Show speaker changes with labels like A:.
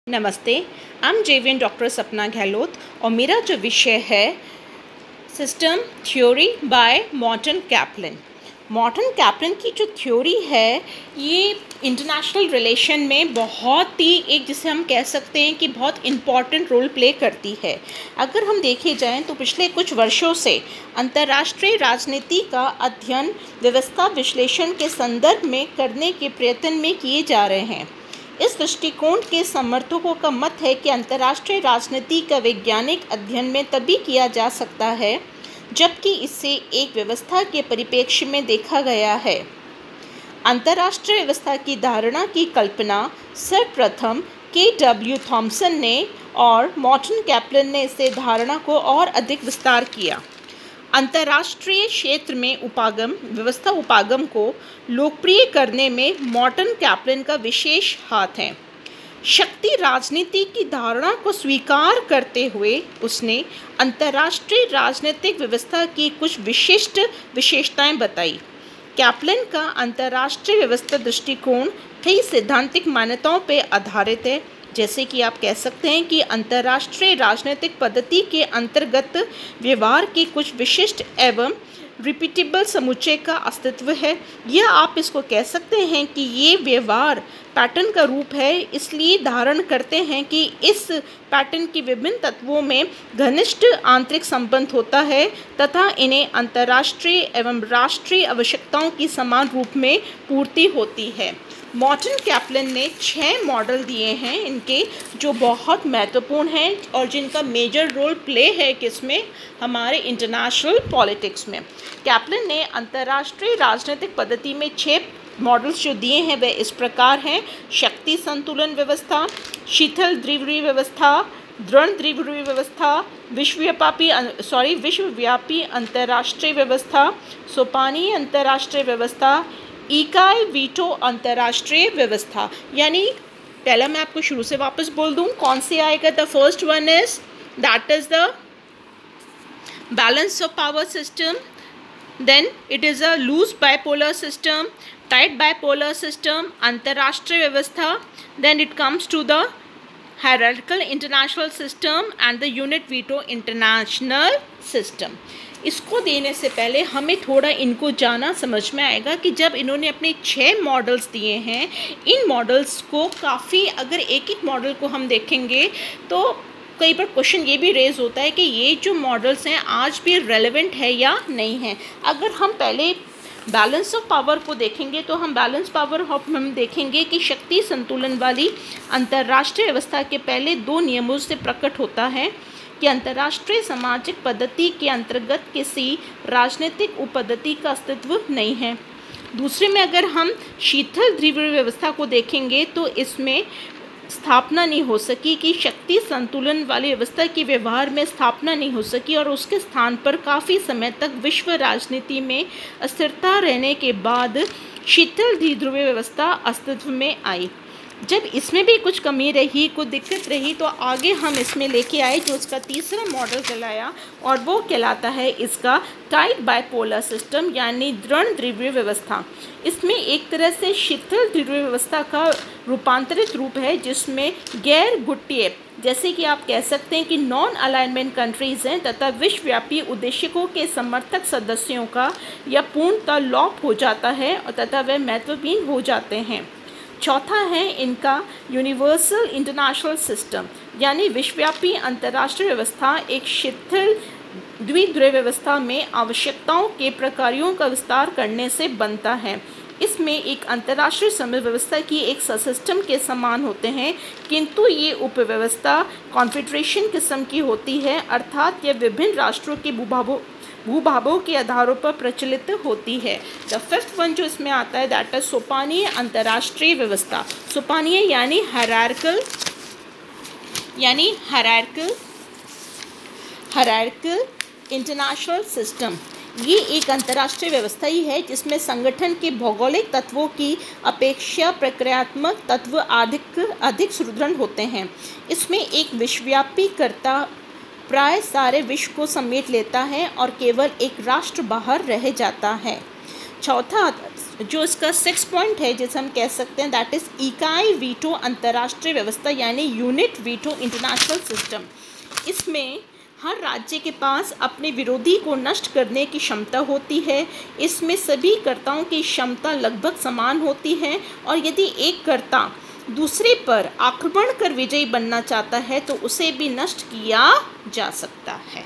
A: नमस्ते, I am JVN doctor सपना गहलोत और मेरा जो विषय है system theory by Morton Kaplan. Morton Kaplan की जो थ्योरी है ये इंटरनेशनल रिलेशन में बहुत ही एक जिसे हम कह सकते हैं कि बहुत इम्पॉर्टेंट रोल प्ले करती है। अगर हम देखे जाएं तो पिछले कुछ वर्षों से अंतर्राष्ट्रीय राजनीति का अध्ययन व्यवस्था विश्लेषण के संदर्भ में करने के प्रयत्न में किए जा रहे हैं। इस दृष्टिकोण के समर्थकों का मत है कि अंतर्राष्ट्रीय राजनीति का वैज्ञानिक अध्ययन में तभी किया जा सकता है जबकि इसे एक व्यवस्था के परिप्रेक्ष्य में देखा गया है। अंतर्राष्ट्रीय व्यवस्था की धारणा की कल्पना सर्वप्रथम के.डब्ल्यू. थॉमसन ने और मॉर्टन कैप्लन ने इसे धारणा को और अधिक विस्तार किया। अंतर्राष्ट्रीय क्षेत्र में व्यवस्था उपागम को लोकप्रिय करने में मॉर्टन कैप्लन का विशेष हाथ है। शक्ति राजनीति की धारणा को स्वीकार करते हुए उसने अंतर्राष्ट्रीय राजनीतिक व्यवस्था की कुछ विशिष्ट विशेषताएं बताई। कैप्लन का अंतर्राष्ट्रीय व्यवस्था दृष्टिकोण कई सैद्धांतिक मान्यताओं पर आधारित है, जैसे कि आप कह सकते हैं कि अंतर्राष्ट्रीय राजनीतिक पद्धति के अंतर्गत व्यवहार के कुछ विशिष्ट एवं रिपीटेबल समुच्चय का अस्तित्व है, या आप इसको कह सकते हैं कि ये व्यवहार पैटर्न का रूप है, इसलिए धारण करते हैं कि इस पैटर्न के विभिन्न तत्वों में घनिष्ठ आंतरिक संबंध होता है तथा इन्हें अंतर्राष्ट्रीय एवं राष्ट्रीय आवश्यकताओं की समान रूप में पूर्ति होती है। मॉर्टन कैप्लन ने 6 मॉडल दिए हैं इनके, जो बहुत महत्वपूर्ण हैं और जिनका मेजर रोल प्ले है किसमें, हमारे इंटरनेशनल पॉलिटिक्स में। कैप्लन ने अंतर्राष्ट्रीय राजनीतिक पद्धति में 6 मॉडल्स जो दिए हैं वे इस प्रकार हैं: शक्ति संतुलन व्यवस्था, शीतल द्विध्रुवीय व्यवस्था, दृढ़ द्विध्रुवीय व्यवस्था, विश्वव्यापी अंतर्राष्ट्रीय व्यवस्था, सोपानीय अंतर्राष्ट्रीय व्यवस्था, इकाई वीटो अंतर्राष्ट्रीय व्यवस्था। यानी पहला मैं आपको शुरू से वापस बोल दूं कौन से आएगा। The first one is that is the balance of power system, then it is a loose bipolar system, tight bipolar system, अंतर्राष्ट्रीय व्यवस्था, then it comes to the hierarchical international system and the unit veto international system. इसको देने से पहले हमें थोड़ा इनको जाना समझ में आएगा कि जब इन्होंने अपने 6 मॉडल्स दिए हैं, इन मॉडल्स को काफ़ी अगर एक एक मॉडल को हम देखेंगे तो कई बार क्वेश्चन ये भी रेज होता है कि ये जो मॉडल्स हैं आज भी रेलेवेंट है या नहीं है। अगर हम पहले बैलेंस ऑफ पावर को देखेंगे तो हम बैलेंस पावर हम देखेंगे कि शक्ति संतुलन वाली अंतर्राष्ट्रीय व्यवस्था के पहले 2 नियमों से प्रकट होता है कि अंतर्राष्ट्रीय सामाजिक पद्धति के अंतर्गत किसी राजनीतिक उपपद्धति का अस्तित्व नहीं है। दूसरे में अगर हम शीतल द्विध्रुवीय व्यवस्था को देखेंगे तो इसमें स्थापना नहीं हो सकी कि शक्ति संतुलन वाली व्यवस्था की व्यवहार में स्थापना नहीं हो सकी और उसके स्थान पर काफ़ी समय तक विश्व राजनीति में अस्थिरता रहने के बाद शीतल द्विध्रुवीय व्यवस्था अस्तित्व में आई। जब इसमें भी कुछ कमी रही, कुछ दिक्कत रही, तो आगे हम इसमें लेके आए जो इसका तीसरा मॉडल कहलाया और वो कहलाता है इसका टाइट बाइपोलर सिस्टम यानी दृढ़ द्विध्रुवीय व्यवस्था। इसमें एक तरह से शीतल द्विध्रुवीय व्यवस्था का रूपांतरित रूप है जिसमें गैर गुटीय जैसे कि आप कह सकते हैं कि नॉन अलाइनमेंट कंट्रीज़ हैं तथा विश्वव्यापी उद्देश्यों के समर्थक सदस्यों का यह पूर्णतः लॉप हो जाता है और तथा वे महत्वहीन हो जाते हैं। चौथा है इनका यूनिवर्सल इंटरनेशनल सिस्टम यानी विश्वव्यापी अंतर्राष्ट्रीय व्यवस्था एक शिथिल द्विध्रुवीय व्यवस्था में आवश्यकताओं के प्रकारों का विस्तार करने से बनता है। इसमें एक अंतर्राष्ट्रीय समय व्यवस्था की एक सिस्टम के समान होते हैं, किंतु ये उपव्यवस्था कॉन्फेडरेशन किस्म की होती है, अर्थात यह विभिन्न राष्ट्रों के भूभागों के आधारों पर प्रचलित होती है। द फिफ्थ वन जो इसमें आता है दैट इज सोपानीय अंतर्राष्ट्रीय व्यवस्था। सोपानीय यानी हायरार्किकल इंटरनेशनल सिस्टम। ये एक अंतर्राष्ट्रीय व्यवस्था ही है जिसमें संगठन के भौगोलिक तत्वों की अपेक्षा प्रक्रियात्मक तत्व अधिक सुदृढ़ होते हैं। इसमें एक विश्वव्यापी कर्ता प्राय सारे विश्व को समेट लेता है और केवल एक राष्ट्र बाहर रह जाता है। चौथा जो इसका 6 पॉइंट है, जैसे हम कह सकते हैं, दैट इज़ इकाई वीटो अंतर्राष्ट्रीय व्यवस्था, यानी यूनिट वीटो इंटरनेशनल सिस्टम। इसमें हर राज्य के पास अपने विरोधी को नष्ट करने की क्षमता होती है। इसमें सभी कर्ताओं की क्षमता लगभग समान होती है, और यदि एक कर्ता दूसरे पर आक्रमण कर विजयी बनना चाहता है तो उसे भी नष्ट किया जा सकता है।